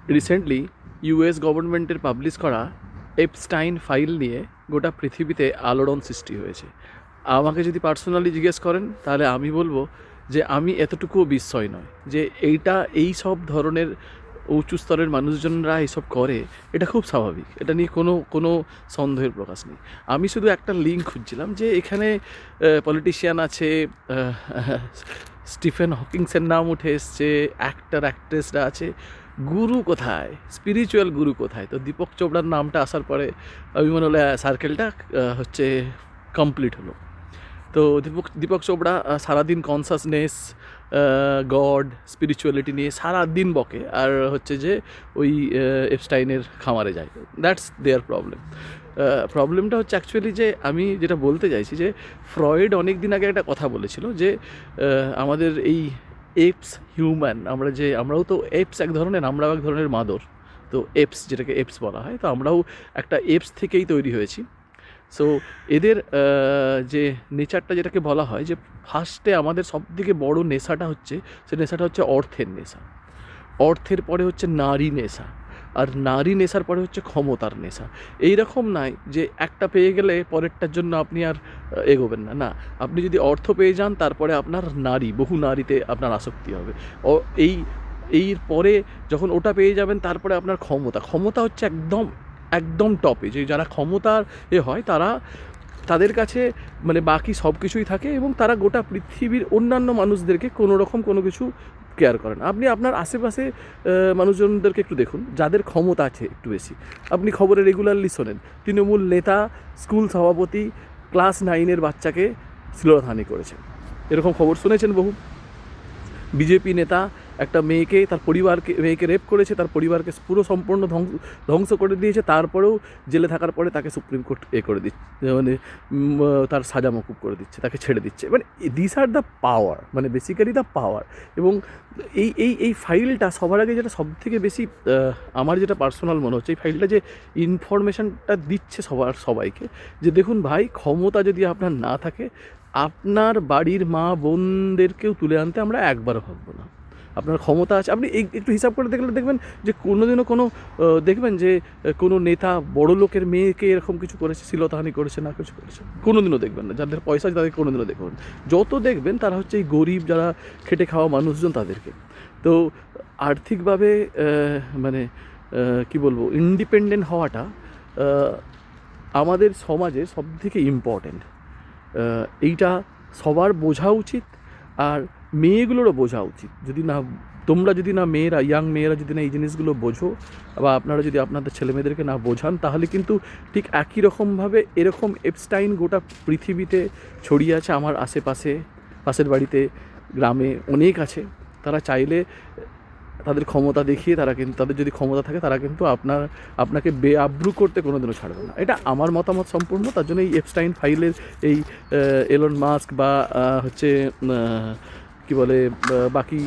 Recently US গভর্নমেন্টের publish করা Epstein file নিয়ে গোটা পৃথিবীতে আলোড়ন সৃষ্টি হয়েছে। আমাকে যদি পার্সোনালি জিজ্ঞেস করেন তাহলে আমি বলবো যে আমি এতটুকুও বিস্ময় নয় যে এই সব ধরনের উঁচু স্তরের মানুষজনরা এইসব করে, এটা খুব স্বাভাবিক, এটা নিয়ে কোনো সন্দেহের প্রকাশ নেই। আমি শুধু একটা লিঙ্ক খুঁজছিলাম যে এখানে পলিটিশিয়ান আছে, স্টিফেন হকিংসের নাম উঠে এসছে, অ্যাক্টর অ্যাক্ট্রেসরা আছে, গুরু কোথায়, স্পিরিচুয়াল গুরু কোথায়? তো দীপক চোপড়ার নামটা আসার পরে আমি মনে হলো সার্কেলটা হচ্ছে কমপ্লিট হলো। তো দীপক চোপড়া সারাদিন কনসাসনেস, গড, স্পিরিচুয়ালিটি নিয়ে সারাদিন বকে, আর হচ্ছে যে ওই এপস্টাইনের খামারে যায়। That's their problem. প্রবলেমটা হচ্ছে অ্যাকচুয়ালি যে আমি যেটা বলতে চাইছি যে ফ্রয়েড অনেক দিন আগে একটা কথা বলেছিল যে আমাদের এই এপস হিউম্যান, আমরাও তো এপস এক ধরনের, আমরাও এক ধরনের মাদর। তো এপস, যেটাকে এপস বলা হয়, তো আমরাও একটা এপস থেকেই তৈরি হয়েছি। সো এদের যে নেচারটা, যেটাকে বলা হয় যে ফার্স্টে আমাদের সবথেকে বড় নেশাটা হচ্ছে, সে নেশাটা হচ্ছে অর্থের নেশা। অর্থের পরে হচ্ছে নারী নেশা, আর নারী নেশার পরে হচ্ছে ক্ষমতার নেশা। এই রকম নয় যে একটা পেয়ে গেলে পরেরটার জন্য আপনি আর এগোবেন না, না, আপনি যদি অর্থ পেয়ে যান তারপরে আপনার বহু নারীতে আপনার আসক্তি হবে। এর পরে যখন ওটা পেয়ে যাবেন তারপরে আপনার ক্ষমতা হচ্ছে একদম একদম টপে। যে যারা ক্ষমতার হয় তাদের কাছে মানে বাকি সব কিছুই থাকে, এবং তারা গোটা পৃথিবীর অন্যান্য মানুষদেরকে কোনো রকম কোনো কিছু কেয়ার করে না। আপনি আপনার আশেপাশে মানুষজনদেরকে একটু দেখুন, যাদের ক্ষমতা আছে একটু বেশি। আপনি খবরে রেগুলারলি শোনেন তৃণমূল নেতা স্কুল সভাপতি ক্লাস 9-এর বাচ্চাকে শ্লীলতাহানি করেছে, এরকম খবর শুনেছেন বহু। বিজেপি নেতা একটা মেয়েকে রেপ করেছে, তার পরিবারকে পুরো সম্পূর্ণ ধ্বংস করে দিয়েছে, তারপরেও জেলে থাকার পরে তাকে সুপ্রিম কোর্ট করে দিচ্ছে, মানে তার সাজা মকুব করে দিচ্ছে, তাকে ছেড়ে দিচ্ছে। মানে দিস আর দ্য পাওয়ার, মানে বেসিক্যালি দ্য পাওয়ার। এবং এই ফাইলটা সবার আগে যেটা সবথেকে বেশি আমার যেটা পার্সোনাল মনে হচ্ছে, এই ফাইলটা যে ইনফরমেশানটা দিচ্ছে সবাইকে, যে দেখুন ভাই, ক্ষমতা যদি আপনার না থাকে, আপনার বাড়ির মা বোনদেরকেও তুলে আনতে আমরা একবারও ভাববো না। আপনার ক্ষমতা আছে, আপনি একটু হিসাব করে দেখবেন যে কোনোদিনও দেখবেন যে কোনো নেতা বড় লোকের মেয়েকে এরকম কিছু করেছে, শ্লীলতাহানি করেছে, না কিছু করেছে, কোনোদিনও দেখবেন না। যাদের পয়সা আছে তাদেরকে কোনোদিনও দেখবেন, যত দেখবেন তারা হচ্ছে এই গরিব, যারা খেটে খাওয়া মানুষজন, তাদেরকে। তো আর্থিকভাবে মানে কি বলবো, ইন্ডিপেন্ডেন্ট হওয়াটা আমাদের সমাজে সবথেকে ইম্পর্ট্যান্ট। এইটা সবার বোঝা উচিত, আর মেয়েগুলোরও বোঝা উচিত। তোমরা যদি না ইয়াং মেয়েরা যদি না এই জিনিসগুলো বোঝো, বা আপনারা যদি আপনাদের ছেলেমেয়েদেরকে না বোঝান, তাহলে কিন্তু ঠিক একই রকমভাবে এরকম এপস্টাইন গোটা পৃথিবীতে ছড়িয়ে আছে। আমার আশেপাশে, পাশের বাড়িতে, গ্রামে অনেক আছে। তারা চাইলে তাদের ক্ষমতা দেখিয়ে তাদের যদি ক্ষমতা থাকে, তারা কিন্তু আপনাকে বেআব্রু করতে কোনোদিনও ছাড়বে না। এটা আমার মতামত সম্পূর্ণ। তার জন্য এই এপস্টাইন ফাইলের এই এলন মাস্ক বা হচ্ছে কি বলে বাকি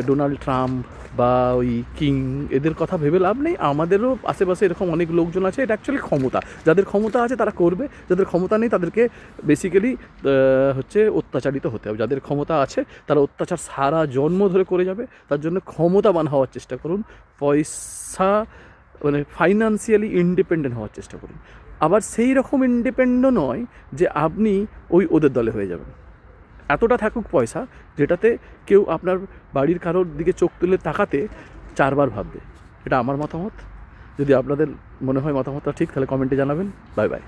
ডোনাল্ড ট্রাম্প বা ওই কিং, এদের কথা ভেবে লাভ নেই। আমাদেরও আশেপাশে এরকম অনেক লোকজন আছে। এটা অ্যাকচুয়ালি ক্ষমতা, যাদের ক্ষমতা আছে তারা করবে, যাদের ক্ষমতা নেই তাদেরকে বেসিক্যালি হচ্ছে অত্যাচারিত হতে হবে। যাদের ক্ষমতা আছে তারা অত্যাচার সারা জন্ম ধরে করে যাবে। তার জন্য ক্ষমতাবান হওয়ার চেষ্টা করুন, পয়সা মানে ফাইন্যান্সিয়ালি ইন্ডিপেন্ডেন্ট হওয়ার চেষ্টা করুন। আবার সেই রকম ইন্ডিপেন্ডেন্ট নয় যে আপনি ওদের দলে হয়ে যাবেন। এতটা থাকুক পয়সা যেটাতে কেউ আপনার বাড়ির কারোর দিকে চোখ তুলে তাকাতে 4 বার ভাববে। এটা আমার মতামত। যদি আপনাদের মনে হয় মতামতটা ঠিক, তাহলে কমেন্টে জানাবেন। Bye bye.